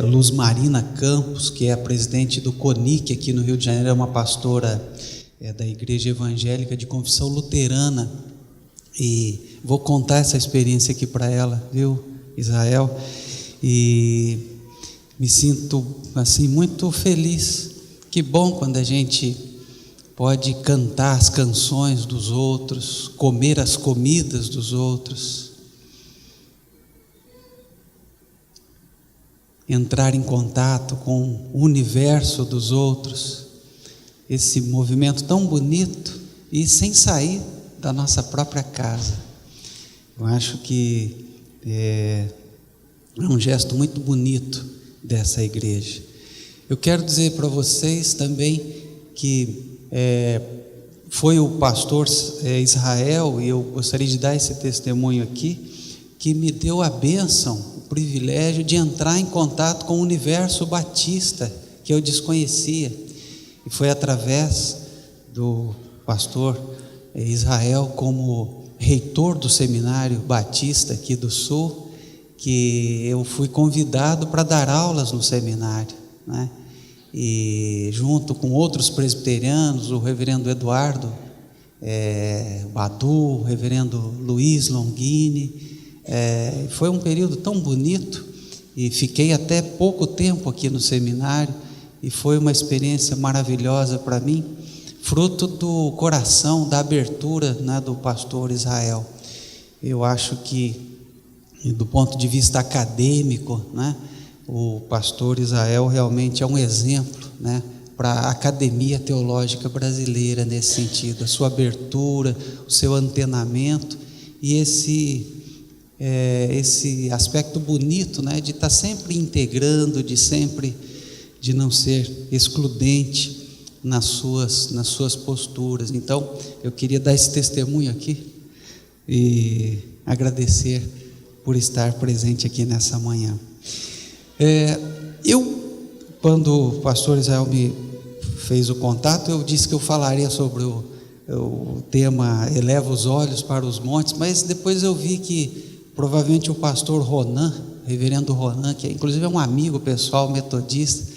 Luz Marina Campos, que é a presidente do CONIC aqui no Rio de Janeiro, é uma pastora da Igreja Evangélica de Confissão Luterana, e vou contar essa experiência aqui para ela, viu, Israel? E me sinto assim muito feliz. Que bom quando a gente pode cantar as canções dos outros, comer as comidas dos outros, entrar em contato com o universo dos outros, esse movimento tão bonito e sem sair da nossa própria casa. Eu acho que é um gesto muito bonito dessa igreja. Eu quero dizer para vocês também que foi o pastor Israel, e eu gostaria de dar esse testemunho aqui, que me deu a bênção, o privilégio de entrar em contato com o universo batista que eu desconhecia, e foi através do pastor Israel, como reitor do Seminário Batista aqui do Sul, que eu fui convidado para dar aulas no seminário, né? E junto com outros presbiterianos, o reverendo Eduardo Badu, o reverendo Luiz Longini, foi um período tão bonito, e fiquei até pouco tempo aqui no seminário, e foi uma experiência maravilhosa para mim, fruto do coração, da abertura, né, do pastor Israel. Eu acho que, do ponto de vista acadêmico, né, o pastor Israel realmente é um exemplo, né, para a academia teológica brasileira nesse sentido, a sua abertura, o seu antenamento e esse aspecto bonito, né, de estar sempre integrando, de não ser excludente nas suas posturas. Então, eu queria dar esse testemunho aqui e agradecer por estar presente aqui nessa manhã. Quando o pastor Israel me fez o contato, eu disse que eu falaria sobre o tema Eleva os Olhos para os Montes, mas depois eu vi que provavelmente o pastor Ronan, reverendo Ronan, que inclusive é um amigo pessoal metodista,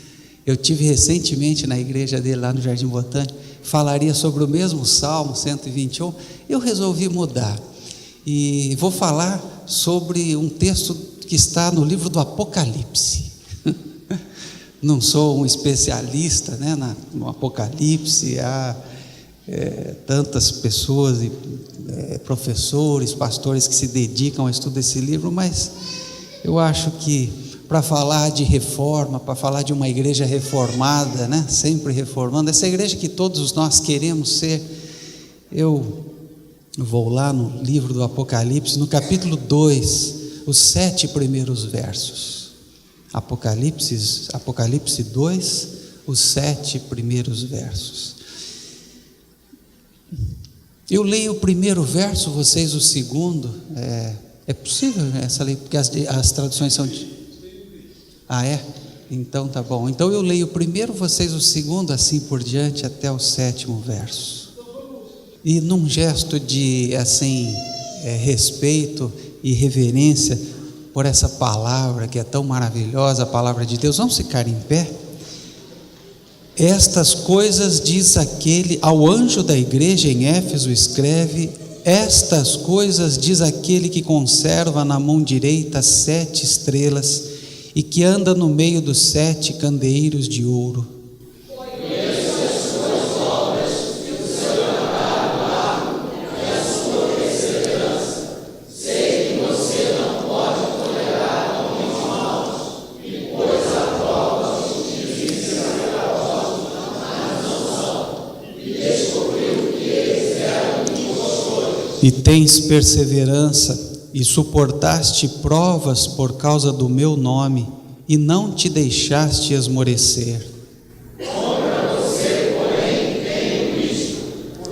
eu tive recentemente na igreja dele lá no Jardim Botânico, falaria sobre o mesmo Salmo 121, eu resolvi mudar e vou falar sobre um texto que está no livro do Apocalipse. Não sou um especialista, né, no Apocalipse, há tantas pessoas, professores, pastores que se dedicam ao estudo desse livro, mas eu acho que para falar de reforma, para falar de uma igreja reformada, né, sempre reformando, essa igreja que todos nós queremos ser, eu vou lá no livro do Apocalipse, no capítulo 2, os 7 primeiros versos. Apocalipse 2, os 7 primeiros versos. Eu leio o primeiro verso, vocês o segundo. É possível essa lei, porque as traduções são então tá bom. Então eu leio o primeiro, vocês o segundo, assim por diante até o 7º verso. E num gesto de respeito e reverência por essa palavra que é tão maravilhosa, a palavra de Deus, vamos ficar em pé? Estas coisas diz aquele, ao anjo da igreja em Éfeso escreve: estas coisas diz aquele que conserva na mão direita 7 estrelas e que anda no meio dos 7 candeeiros de ouro. Conheço as suas obras, que o seu trabalho e tens perseverança, e suportaste provas por causa do meu nome, e não te deixaste esmorecer. Contra você, porém, tenho isto: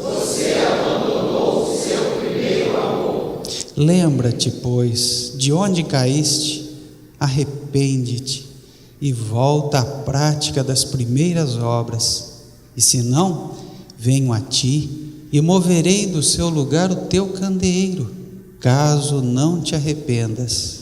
você abandonou o seu primeiro amor. Lembra-te, pois, de onde caíste, arrepende-te e volta à prática das primeiras obras. E se não, venho a ti e moverei do seu lugar o teu candeeiro, caso não te arrependas.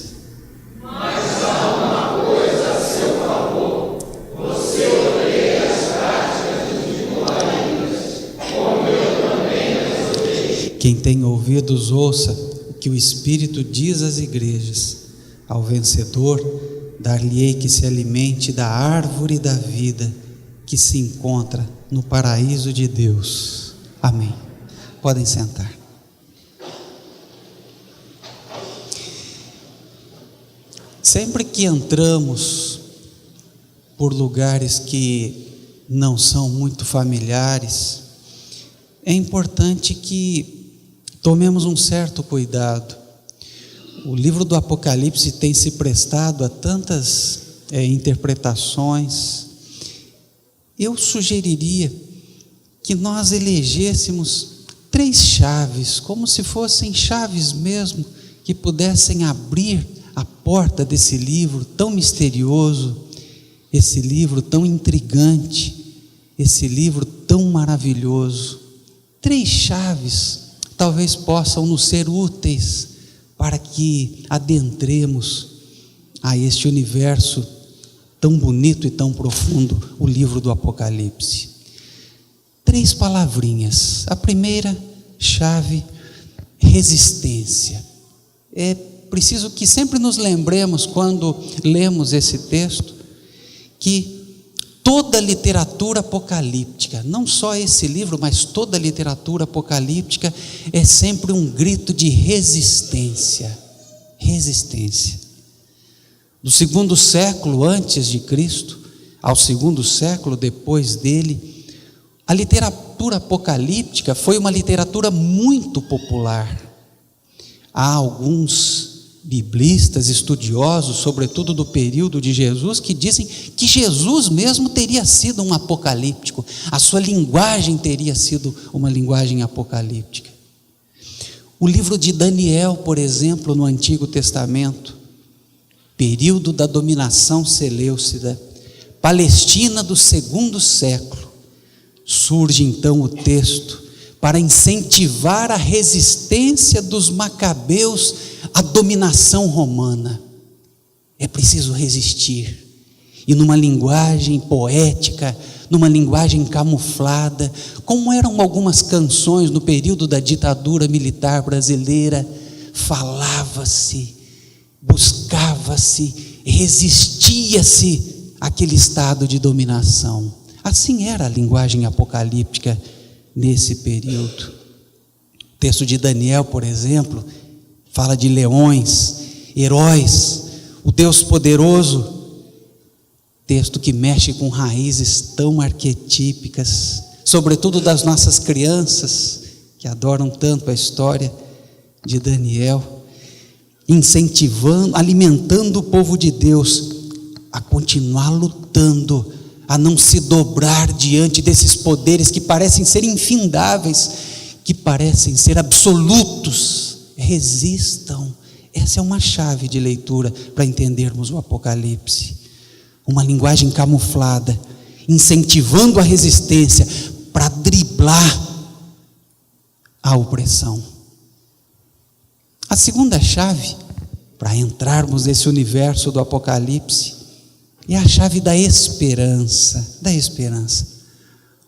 Mas há uma coisa a seu favor: você odeia as práticas dos ignorantes, como eu também as odeio. Quem tem ouvidos, ouça o que o Espírito diz às igrejas. Ao vencedor, dar-lhe-ei que se alimente da árvore da vida, que se encontra no paraíso de Deus. Amém. Podem sentar. Sempre que entramos por lugares que não são muito familiares, é importante que tomemos um certo cuidado. O livro do Apocalipse tem se prestado a tantas interpretações. Eu sugeriria que nós elegêssemos 3 chaves, como se fossem chaves mesmo, que pudessem abrir a porta desse livro tão misterioso, esse livro tão intrigante, esse livro tão maravilhoso. 3 chaves talvez possam nos ser úteis para que adentremos a este universo tão bonito e tão profundo, o livro do Apocalipse. 3 palavrinhas. A primeira chave: resistência. É preciso que sempre nos lembremos, quando lemos esse texto, que toda a literatura apocalíptica, não só esse livro, mas toda a literatura apocalíptica, é sempre um grito de resistência. Resistência. Do 2º século antes de Cristo ao 2º século depois dele, a literatura apocalíptica foi uma literatura muito popular. Há alguns biblistas, estudiosos, sobretudo do período de Jesus, que dizem que Jesus mesmo teria sido um apocalíptico, a sua linguagem teria sido uma linguagem apocalíptica. O livro de Daniel, por exemplo, no Antigo Testamento, período da dominação seleucida, Palestina do 2º século, surge então o texto para incentivar a resistência dos macabeus à dominação romana. É preciso resistir, e numa linguagem poética, numa linguagem camuflada, como eram algumas canções no período da ditadura militar brasileira, falava-se, buscava-se, resistia-se àquele estado de dominação. Assim era a linguagem apocalíptica nesse período. O texto de Daniel, por exemplo, fala de leões, heróis, o Deus poderoso, texto que mexe com raízes tão arquetípicas, sobretudo das nossas crianças, que adoram tanto a história de Daniel, incentivando, alimentando o povo de Deus a continuar lutando, a não se dobrar diante desses poderes que parecem ser infindáveis, que parecem ser absolutos. Resistam. Essa é uma chave de leitura para entendermos o Apocalipse. Uma linguagem camuflada, incentivando a resistência para driblar a opressão. A segunda chave para entrarmos nesse universo do Apocalipse é a chave da esperança. Da esperança.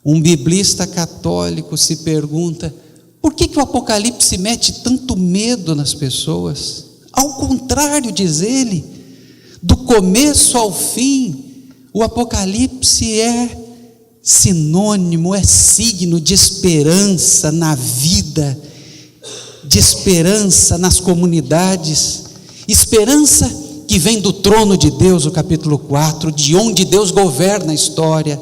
Um biblista católico se pergunta: por que o Apocalipse mete tanto medo nas pessoas? Ao contrário, diz ele, do começo ao fim, o Apocalipse é sinônimo, é signo de esperança na vida, de esperança nas comunidades, esperança que vem do trono de Deus, o capítulo 4, de onde Deus governa a história,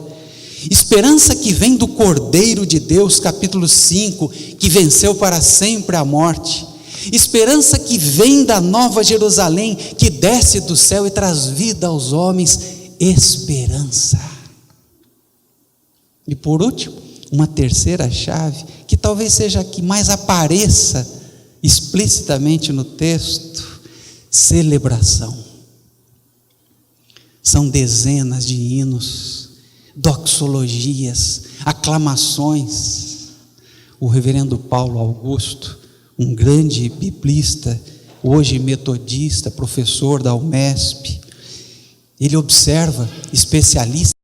Esperança que vem do Cordeiro de Deus, capítulo 5, que venceu para sempre a morte. Esperança que vem da Nova Jerusalém, que desce do céu e traz vida aos homens. Esperança. E por último, uma terceira chave, que talvez seja a que mais apareça explicitamente no texto: celebração. São dezenas de hinos, doxologias, aclamações. O reverendo Paulo Augusto, um grande biblista, hoje metodista, professor da UMESP, ele observa, especialista